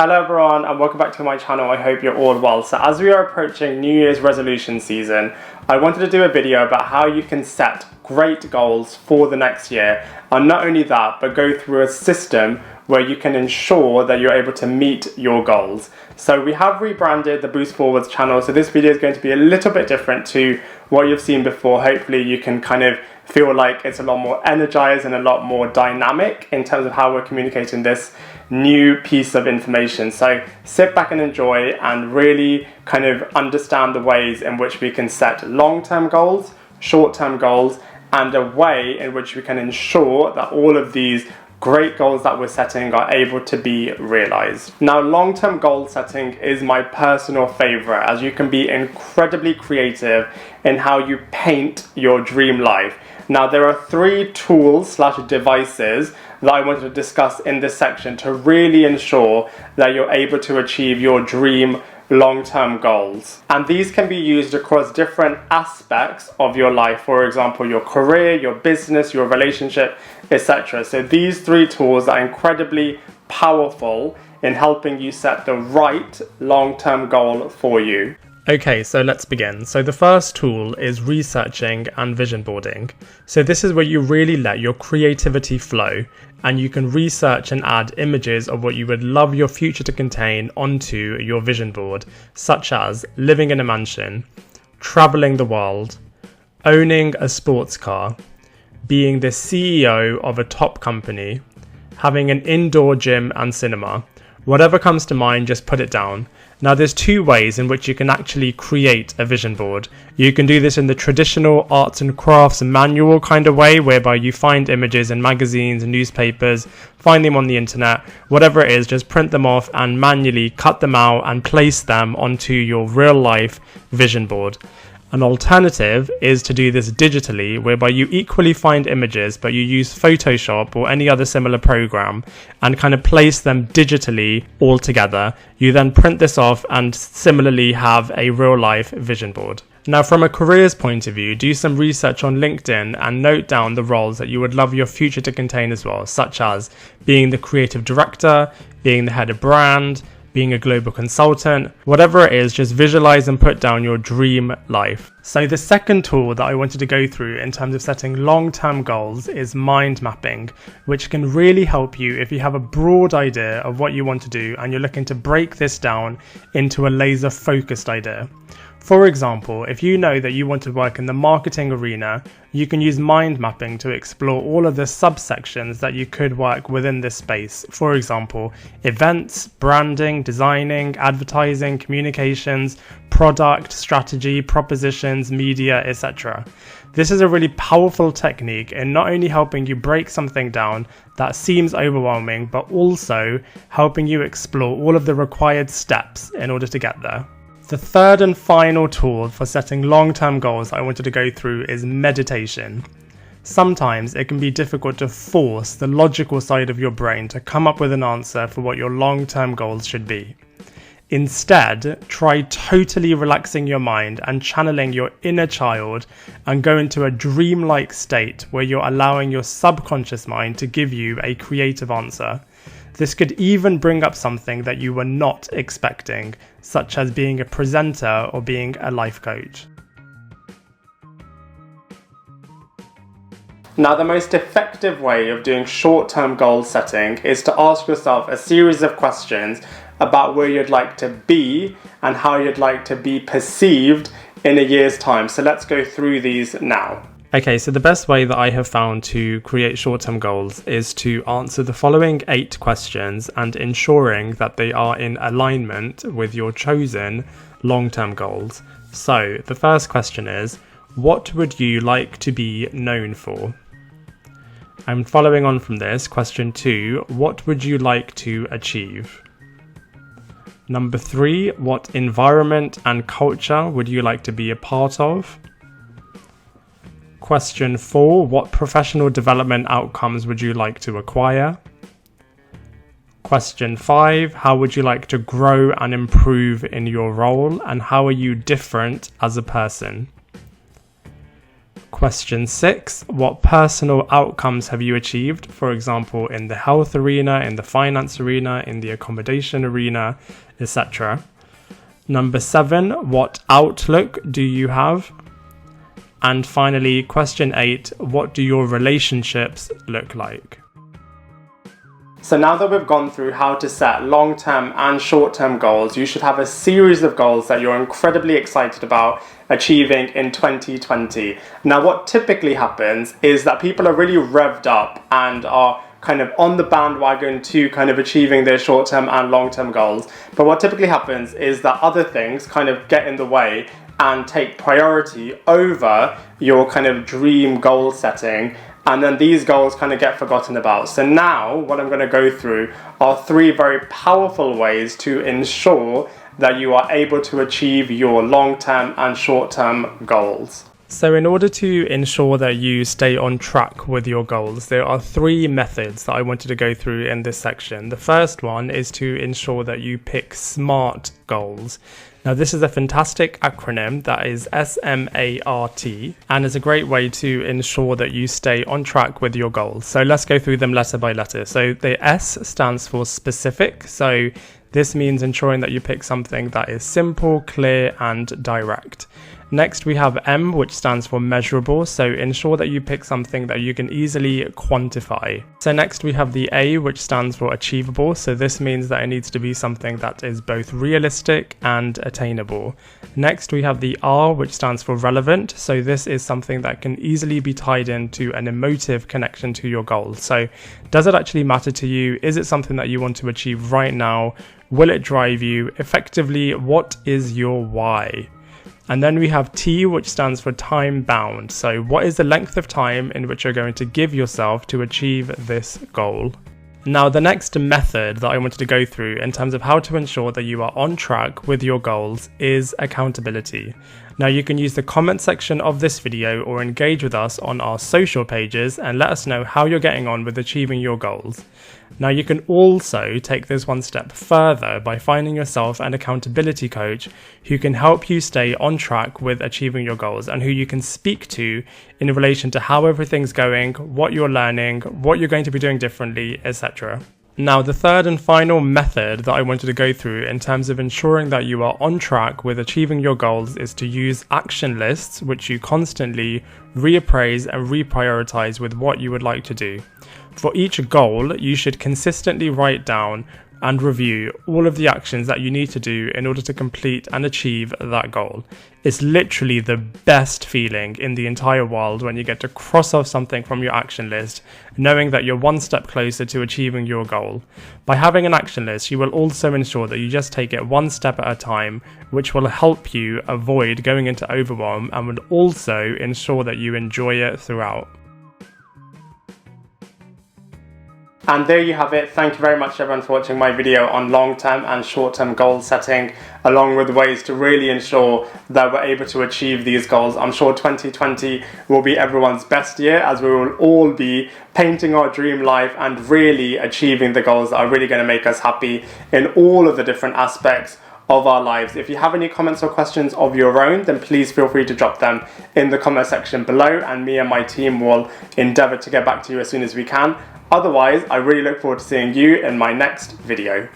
Hello everyone and welcome back to my channel. I hope you're all well. So as we are approaching New Year's resolution season, I wanted to do a video about how you can set great goals for the next year, and not only that, but go through a system where you can ensure that you're able to meet your goals. So we have rebranded the Boost Forwards channel, so this video is going to be a little bit different to what you've seen before. Hopefully you can kind of feel like it's a lot more energized and a lot more dynamic in terms of how we're communicating this new piece of information. So sit back and enjoy and really kind of understand the ways in which we can set long-term goals, short-term goals, and a way in which we can ensure that all of these great goals that we're setting are able to be realized. Now, long-term goal setting is my personal favorite, as you can be incredibly creative in how you paint your dream life. Now, there are 3 tools / devices that I wanted to discuss in this section to really ensure that you're able to achieve your dream long-term goals. And these can be used across different aspects of your life, for example, your career, your business, your relationship, etc. So these 3 tools are incredibly powerful in helping you set the right long-term goal for you. Okay, so let's begin. So the first tool is researching and vision boarding. So this is where you really let your creativity flow, and you can research and add images of what you would love your future to contain onto your vision board, such as living in a mansion, traveling the world, owning a sports car, being the CEO of a top company, having an indoor gym and cinema. Whatever comes to mind, just put it down. Now, there's 2 ways in which you can actually create a vision board. You can do this in the traditional arts and crafts manual kind of way, whereby you find images in magazines and newspapers, find them on the internet, whatever it is, just print them off and manually cut them out and place them onto your real life vision board. An alternative is to do this digitally, whereby you equally find images, but you use Photoshop or any other similar program and kind of place them digitally all together. You then print this off and similarly have a real life vision board. Now, from a careers point of view, do some research on LinkedIn and note down the roles that you would love your future to contain as well, such as being the creative director, being the head of brand, being a global consultant, whatever it is, just visualize and put down your dream life. So the second tool that I wanted to go through in terms of setting long-term goals is mind mapping, which can really help you if you have a broad idea of what you want to do and you're looking to break this down into a laser focused idea. For example, if you know that you want to work in the marketing arena, you can use mind mapping to explore all of the subsections that you could work within this space. For example, events, branding, designing, advertising, communications, product, strategy, propositions, media, etc. This is a really powerful technique in not only helping you break something down that seems overwhelming, but also helping you explore all of the required steps in order to get there. The third and final tool for setting long-term goals I wanted to go through is meditation. Sometimes it can be difficult to force the logical side of your brain to come up with an answer for what your long-term goals should be. Instead, try totally relaxing your mind and channeling your inner child and go into a dreamlike state where you're allowing your subconscious mind to give you a creative answer. This could even bring up something that you were not expecting, such as being a presenter or being a life coach. Now, the most effective way of doing short-term goal setting is to ask yourself a series of questions about where you'd like to be and how you'd like to be perceived in a year's time. So let's go through these now. Okay, so the best way that I have found to create short-term goals is to answer the following 8 questions and ensuring that they are in alignment with your chosen long-term goals. So the first question is, what would you like to be known for? And following on from this, question 2, what would you like to achieve? Number 3, what environment and culture would you like to be a part of? Question 4, what professional development outcomes would you like to acquire? Question 5, how would you like to grow and improve in your role, and how are you different as a person? Question 6, what personal outcomes have you achieved? For example, in the health arena, in the finance arena, in the accommodation arena, etc. Number 7, what outlook do you have? And finally, question 8, what do your relationships look like? So now that we've gone through how to set long-term and short-term goals, you should have a series of goals that you're incredibly excited about achieving in 2020. Now what typically happens is that people are really revved up and are kind of on the bandwagon to kind of achieving their short-term and long-term goals. But what typically happens is that other things kind of get in the way and take priority over your kind of dream goal setting, and then these goals kind of get forgotten about. So now what I'm going to go through are 3 very powerful ways to ensure that you are able to achieve your long-term and short-term goals. So in order to ensure that you stay on track with your goals, there are 3 methods that I wanted to go through in this section. The first one is to ensure that you pick SMART goals. Now this is a fantastic acronym that is SMART and is a great way to ensure that you stay on track with your goals. So let's go through them letter by letter. So the S stands for specific. So this means ensuring that you pick something that is simple, clear and direct. Next we have M, which stands for measurable, so ensure that you pick something that you can easily quantify. So next we have the A, which stands for achievable, so this means that it needs to be something that is both realistic and attainable. Next we have the R, which stands for relevant, so this is something that can easily be tied into an emotive connection to your goal. So does it actually matter to you? Is it something that you want to achieve right now? Will it drive you? Effectively, what is your why? And then we have T, which stands for time bound. So what is the length of time in which you're going to give yourself to achieve this goal? Now, the next method that I wanted to go through in terms of how to ensure that you are on track with your goals is accountability. Now, you can use the comment section of this video or engage with us on our social pages and let us know how you're getting on with achieving your goals. Now, you can also take this one step further by finding yourself an accountability coach who can help you stay on track with achieving your goals and who you can speak to in relation to how everything's going, what you're learning, what you're going to be doing differently, etc. Now, the third and final method that I wanted to go through in terms of ensuring that you are on track with achieving your goals is to use action lists, which you constantly reappraise and reprioritize with what you would like to do. For each goal, you should consistently write down and review all of the actions that you need to do in order to complete and achieve that goal. It's literally the best feeling in the entire world when you get to cross off something from your action list, knowing that you're one step closer to achieving your goal. By having an action list, you will also ensure that you just take it one step at a time, which will help you avoid going into overwhelm and will also ensure that you enjoy it throughout. And there you have it. Thank you very much everyone for watching my video on long-term and short-term goal setting, along with ways to really ensure that we're able to achieve these goals. I'm sure 2020 will be everyone's best year as we will all be painting our dream life and really achieving the goals that are really going to make us happy in all of the different aspects of our lives. If you have any comments or questions of your own, then please feel free to drop them in the comment section below and me and my team will endeavour to get back to you as soon as we can. Otherwise, I really look forward to seeing you in my next video.